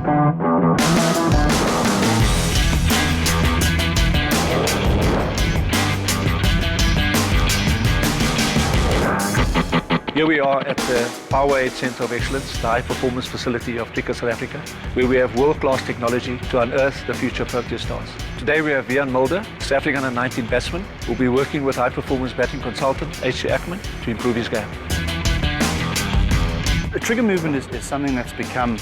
Here we are at the Power Centre of Excellence, the high-performance facility of Cricket South Africa, where we have world-class technology to unearth the future Protea stars. Today we have Vian Mulder, South African under-19 batsman, who will be working with high-performance batting consultant H.C. Ackman to improve his game. The trigger movement is something that's become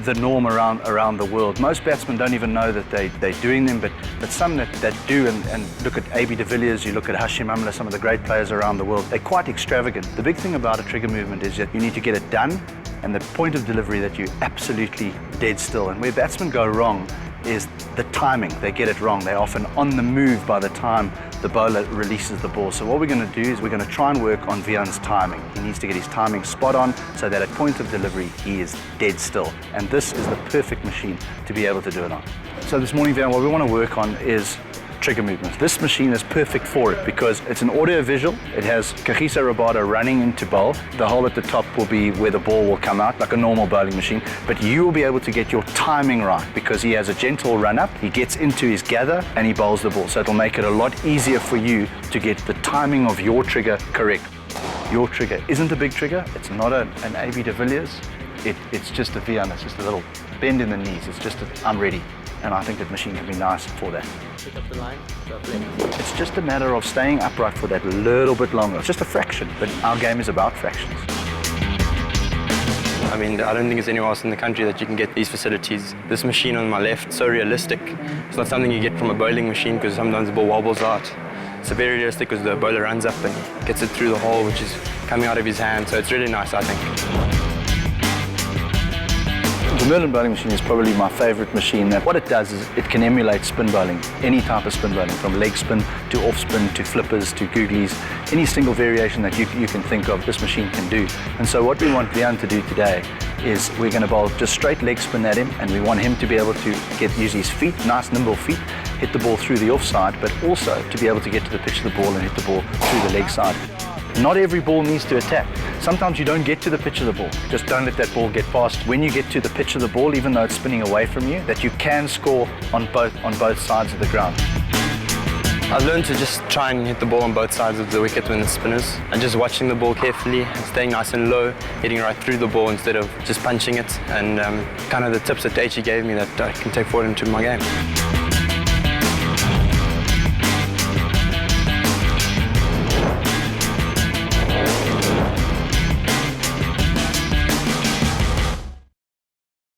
the norm around the world. Most batsmen don't even know that they're doing them, but some that do, and look at A.B. de Villiers, you look at Hashim Amla, some of the great players around the world, they're quite extravagant. The big thing about a trigger movement is that you need to get it done, and the point of delivery that you're absolutely dead still. And where batsmen go wrong is the timing. They get it wrong. They're often on the move by the time the bowler releases the ball. So what we're going to do is we're going to try and work on Vian's timing. He needs to get his timing spot on so that at point of delivery he is dead still. And this is the perfect machine to be able to do it on. So this morning, Vian, what we want to work on is trigger movements. This machine is perfect for it because it's an audio visual. It has Kagiso Rabada running into bowl. The hole at the top will be where the ball will come out, like a normal bowling machine, but you will be able to get your timing right because he has a gentle run up, he gets into his gather and he bowls the ball. So it'll make it a lot easier for you to get the timing of your trigger correct. Your trigger isn't a big trigger. It's not an A.B. de Villiers. It's just a Vian. It's just a little bend in the knees. It's just I'm ready. And I think that machine can be nice for that. Pick up the line, it's just a matter of staying upright for that little bit longer. It's just a fraction, but our game is about fractions. I mean, I don't think there's anywhere else in the country that you can get these facilities. This machine on my left, so realistic. It's not something you get from a bowling machine because sometimes the ball wobbles out. It's very realistic because the bowler runs up and he gets it through the hole, which is coming out of his hand. So it's really nice, I think. The Merlin bowling machine is probably my favorite machine. What it does is it can emulate spin bowling, any type of spin bowling, from leg spin to off spin to flippers to googlies, any single variation that you can think of, this machine can do. And so what we want Vian to do today is we're going to bowl just straight leg spin at him, and we want him to be able to use his feet, nice nimble feet, hit the ball through the offside, but also to be able to get to the pitch of the ball and hit the ball through the leg side. Not every ball needs to attack. Sometimes you don't get to the pitch of the ball. Just don't let that ball get past. When you get to the pitch of the ball, even though it's spinning away from you, that you can score on both sides of the ground. I've learned to just try and hit the ball on both sides of the wicket when it's spinners, and just watching the ball carefully, and staying nice and low, hitting right through the ball instead of just punching it, and kind of the tips that Daichi gave me that I can take forward into my game.